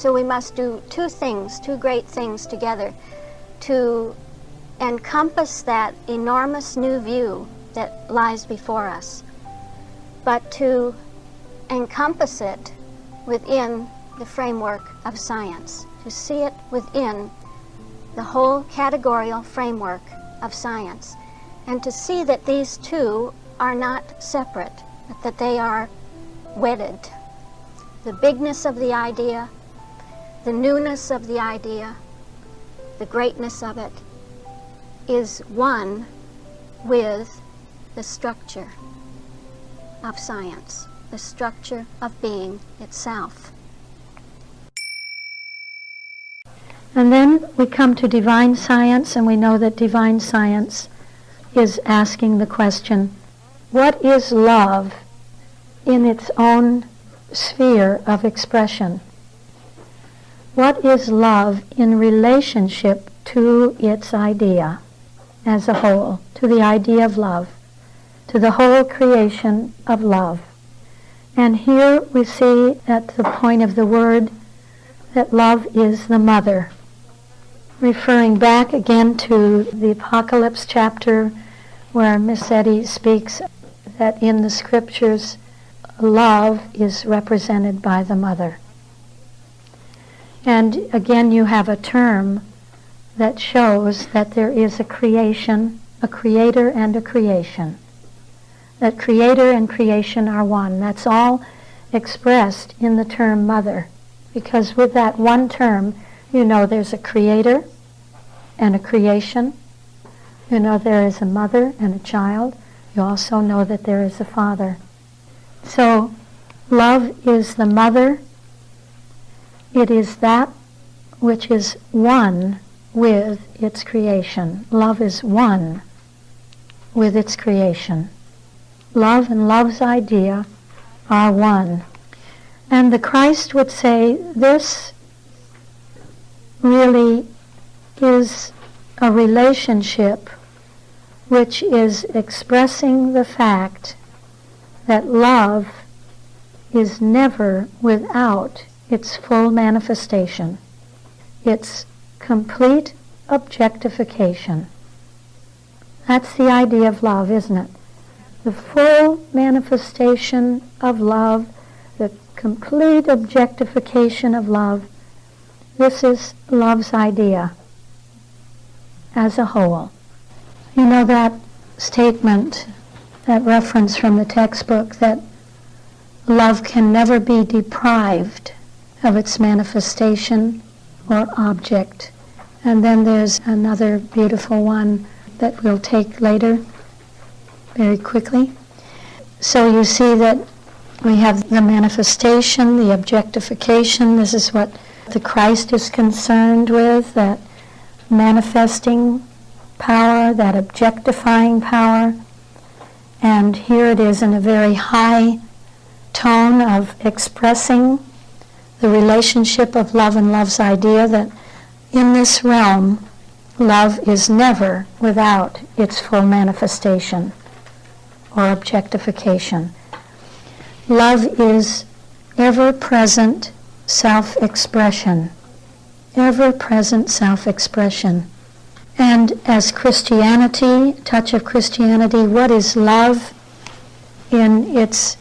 So we must do two things, two great things together to encompass that enormous new view that lies before us, but to encompass it within the framework of science, to see it within the whole categorical framework of science, and to see that these two are not separate, but that they are wedded. The bigness of the idea, the newness of the idea, the greatness of it is one with the structure of science, the structure of being itself. And then we come to divine science, and we know that divine science is asking the question, what is love in its own sphere of expression? What is love in relationship to its idea as a whole, to the idea of love, to the whole creation of love? And here we see at the point of the word that love is the mother, referring back again to the Apocalypse chapter where Miss Eddy speaks that in the scriptures love is represented by the mother. And again you have a term that shows that there is a creation, a creator and a creation. That creator and creation are one. That's all expressed in the term mother. Because with that one term, you know there's a creator and a creation. You know there is a mother and a child. You also know that there is a father. So love is the mother. It is that which is one with its creation. Love is one with its creation. Love and love's idea are one. And the Christ would say this really is a relationship which is expressing the fact that love is never without its full manifestation, its complete objectification. That's the idea of love, isn't it? The full manifestation of love, the complete objectification of love. This is love's idea as a whole. You know that statement, that reference from the textbook, that love can never be deprived of its manifestation or object. And then there's another beautiful one that we'll take later very quickly. So you see that we have the manifestation, the objectification. This is what the Christ is concerned with, that manifesting power, that objectifying power. And here it is in a very high tone of expressing the relationship of love and love's idea, that in this realm, love is never without its full manifestation or objectification. Love is ever-present self-expression. Ever-present self-expression. And as Christianity, touch of Christianity, what is love in its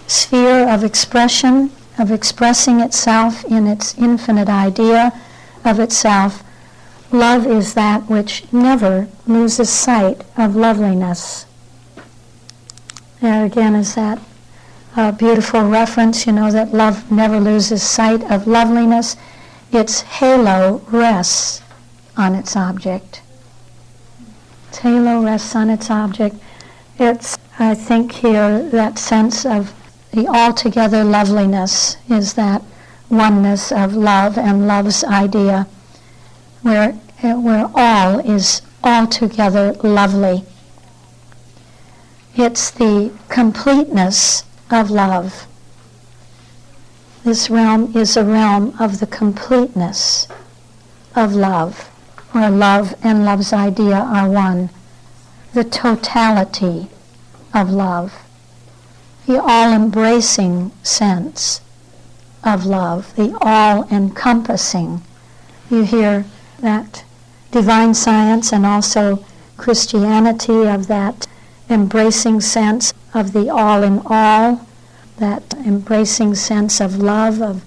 sphere of expression, of expressing itself in its infinite idea of itself? Love is that which never loses sight of loveliness. There again is that beautiful reference, you know, that love never loses sight of loveliness. Its halo rests on its object. Its halo rests on its object. It's, I think here, that sense of the altogether loveliness is that oneness of love and love's idea, where all is altogether lovely. It's the completeness of love. This realm is a realm of the completeness of love, where love and love's idea are one. The totality of love, the all-embracing sense of love, the all-encompassing. You hear that divine science and also Christianity of that embracing sense of the all in all, that embracing sense of love, of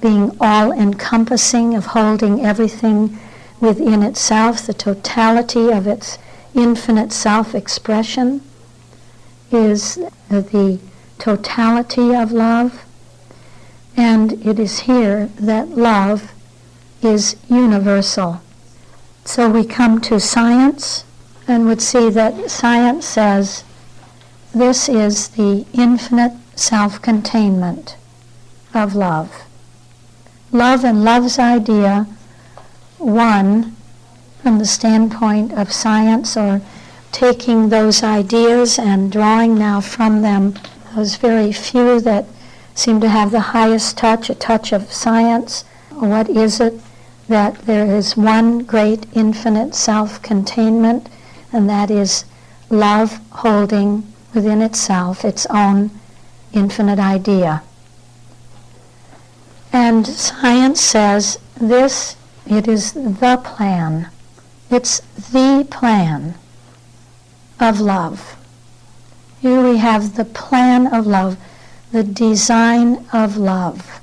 being all-encompassing, of holding everything within itself, the totality of its infinite self-expression is the totality of love. And it is here that love is universal. So we come to science and would see that science says this is the infinite self-containment of love. Love and love's idea, one, from the standpoint of science, or taking those ideas and drawing now from them those very few that seem to have the highest touch, a touch of science. What is it? That there is one great infinite self-containment, and that is love holding within itself its own infinite idea. And science says this, it is the plan. It's the plan of love. Here we have the plan of love, the design of love.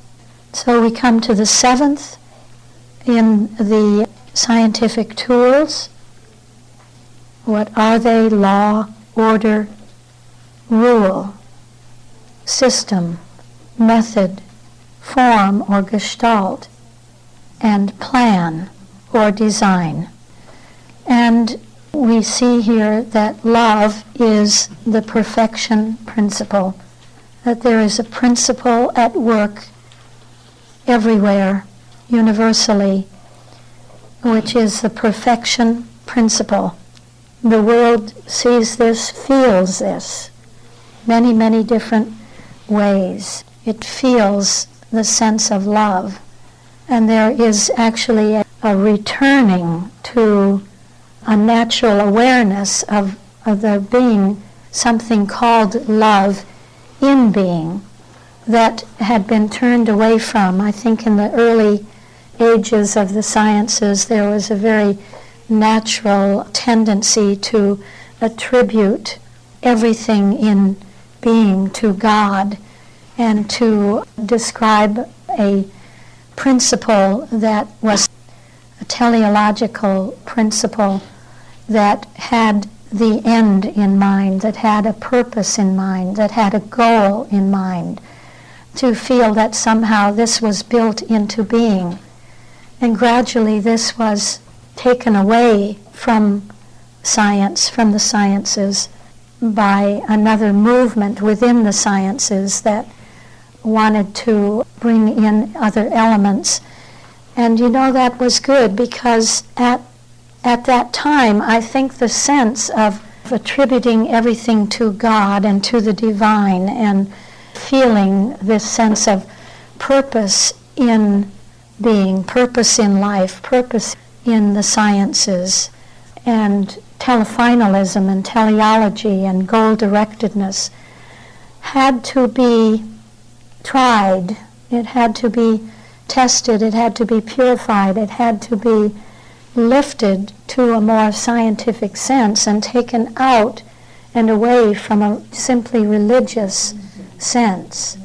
So we come to the seventh in the scientific tools. What are they? Law, order, rule, system, method, form or gestalt, and plan or design. And we see here that love is the perfection principle, that there is a principle at work everywhere, universally, which is the perfection principle. The world sees this, feels this, many, many different ways. It feels the sense of love. And there is actually a returning to a natural awareness of there being something called love in being that had been turned away from. I think in the early ages of the sciences there was a very natural tendency to attribute everything in being to God and to describe a principle that was a teleological principle that had the end in mind, that had a purpose in mind, that had a goal in mind, to feel that somehow this was built into being. And gradually this was taken away from science, from the sciences, by another movement within the sciences that wanted to bring in other elements. And you know, that was good, because at that time, I think the sense of attributing everything to God and to the divine and feeling this sense of purpose in being, purpose in life, purpose in the sciences, and telefinalism and teleology and goal-directedness had to be tried. It had to be tested. It had to be purified. It had to be lifted to a more scientific sense and taken out and away from a simply religious sense.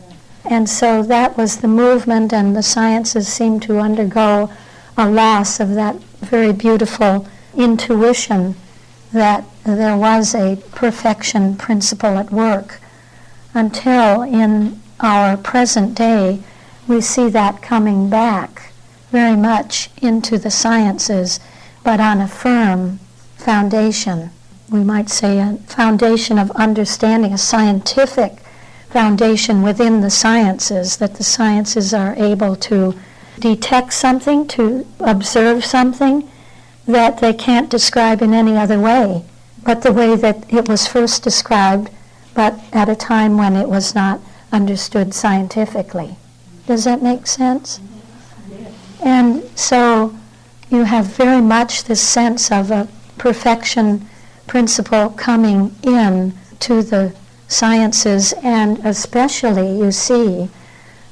And so that was the movement, and the sciences seemed to undergo a loss of that very beautiful intuition that there was a perfection principle at work, until in our present day we see that coming back very much into the sciences, but on a firm foundation. We might say a foundation of understanding, a scientific foundation within the sciences, that the sciences are able to detect something, to observe something that they can't describe in any other way, but the way that it was first described, but at a time when it was not understood scientifically. Does that make sense? And so you have very much this sense of a perfection principle coming in to the sciences, and especially you see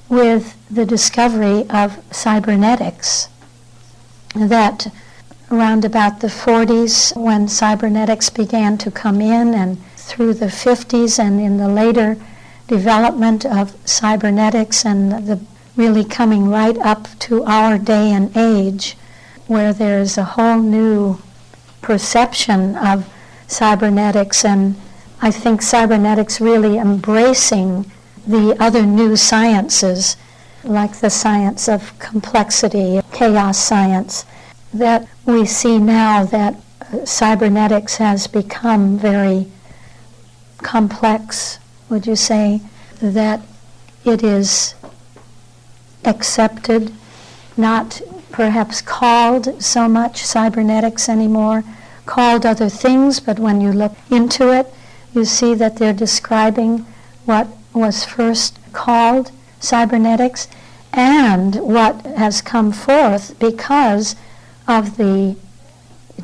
with the discovery of cybernetics, that around about the 40s, when cybernetics began to come in, and through the 50s and in the later development of cybernetics and the really coming right up to our day and age, where there's a whole new perception of cybernetics, and I think cybernetics really embracing the other new sciences, like the science of complexity, chaos science, that we see now that cybernetics has become very complex, would you say, that it is accepted, not perhaps called so much cybernetics anymore, called other things, but when you look into it, you see that they're describing what was first called cybernetics and what has come forth because of the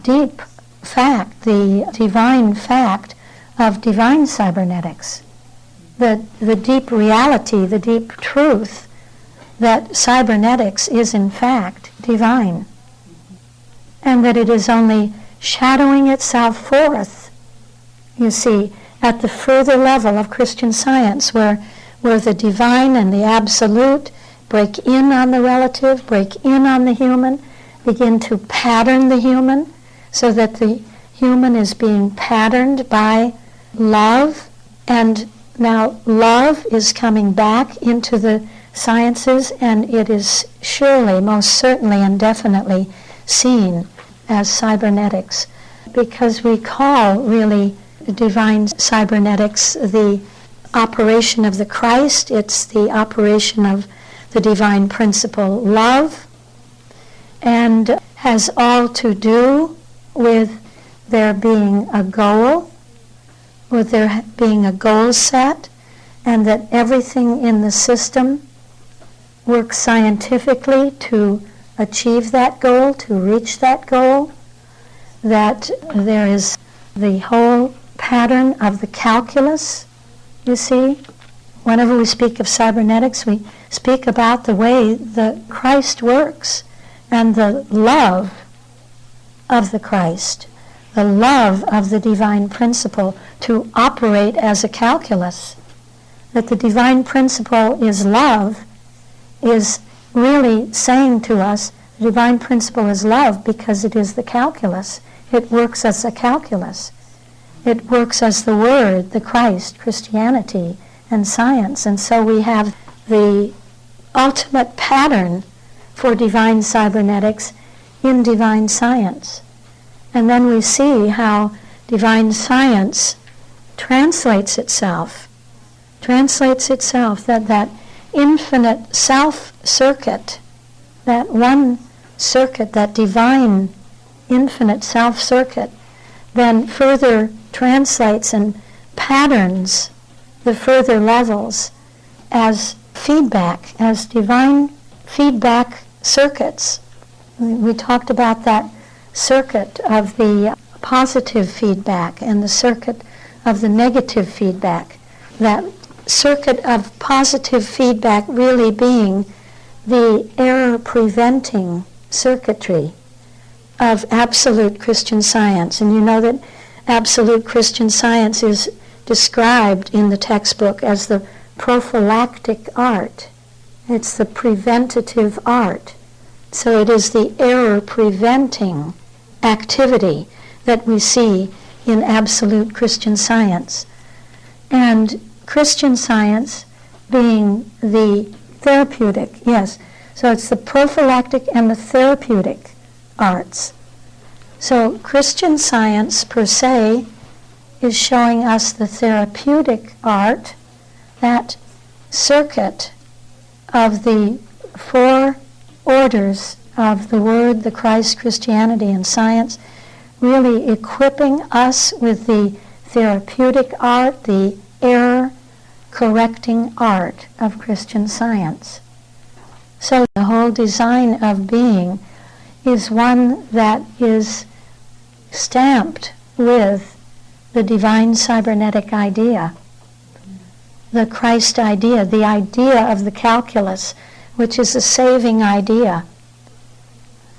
deep fact, the divine fact of divine cybernetics, the deep reality, the deep truth that cybernetics is in fact divine, and that it is only shadowing itself forth, you see, at the further level of Christian Science, where the divine and the absolute break in on the relative, break in on the human, begin to pattern the human, so that the human is being patterned by love, and now love is coming back into the sciences, and it is surely, most certainly and definitely seen as cybernetics, because we call really divine cybernetics the operation of the Christ. It's the operation of the divine principle love, and has all to do with there being a goal, with there being a goal set, and that everything in the system works scientifically to achieve that goal, to reach that goal, that there is the whole pattern of the calculus, you see. Whenever we speak of cybernetics, we speak about the way that Christ works and the love of the Christ, the love of the divine principle to operate as a calculus. That the divine principle is love is really saying to us, the divine principle is love because it is the calculus. It works as a calculus. It works as the Word, the Christ, Christianity, and science. And so we have the ultimate pattern for divine cybernetics in divine science. And then we see how divine science translates itself, that infinite self-circuit, that one circuit, that divine infinite self-circuit, then further translates and patterns the further levels as feedback, as divine feedback circuits. We talked about that circuit of the positive feedback and the circuit of the negative feedback. That circuit of positive feedback really being the error-preventing circuitry of absolute Christian Science. And you know that absolute Christian Science is described in the textbook as the prophylactic art. It's the preventative art. So it is the error-preventing activity that we see in absolute Christian Science. And Christian Science being the therapeutic, yes. So it's the prophylactic and the therapeutic arts. So Christian Science per se is showing us the therapeutic art, that circuit of the four orders of the Word, the Christ, Christianity, and science, really equipping us with the therapeutic art, the error-correcting art of Christian Science. So the whole design of being is one that is stamped with the divine cybernetic idea. the Christ idea, the idea of the calculus, which is a saving idea.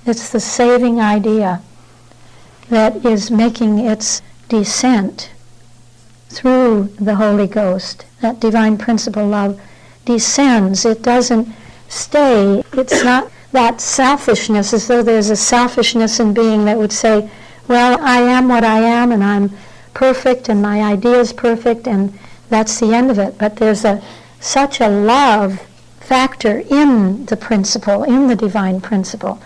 It's the saving idea that is making its descent through the Holy Ghost. That divine principle love descends. It doesn't stay. It's not that selfishness, as though there's a selfishness in being that would say, well, I am what I am, and I'm perfect, and my idea is perfect, and that's the end of it. But there's such a love factor in the principle, in the divine principle,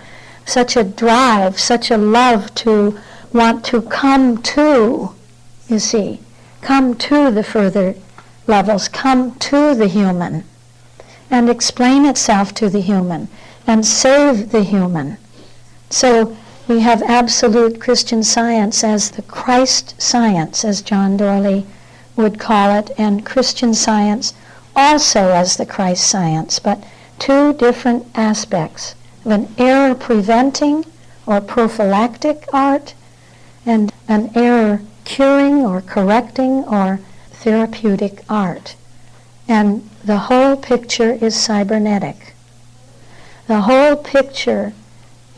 such a drive, such a love to want to come to, you see, come to the further levels, come to the human, and explain itself to the human, and save the human. So we have absolute Christian science as the Christ science, as John Dorley would call it, and Christian science also as the Christ science, but two different aspects of an error-preventing or prophylactic art, and an error-curing or correcting or therapeutic art. And the whole picture is cybernetic. The whole picture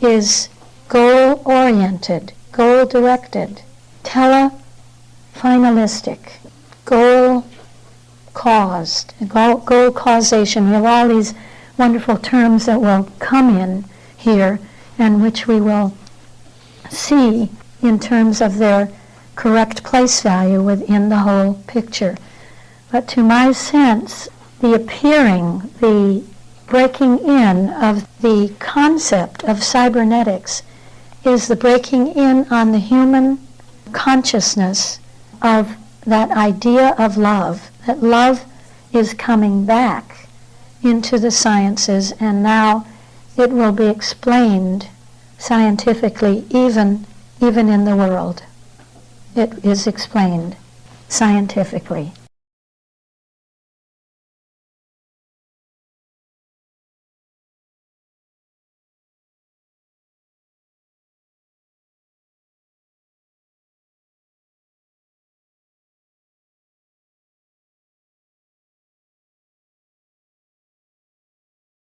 is goal-oriented, goal-directed, tele-finalistic, goal-caused, goal causation. We have all these wonderful terms that will come in here and which we will see in terms of their correct place value within the whole picture. But to my sense, the appearing, the breaking in of the concept of cybernetics is the breaking in on the human consciousness of that idea of love, that love is coming back into the sciences, and now it will be explained scientifically even in the world. It is explained scientifically.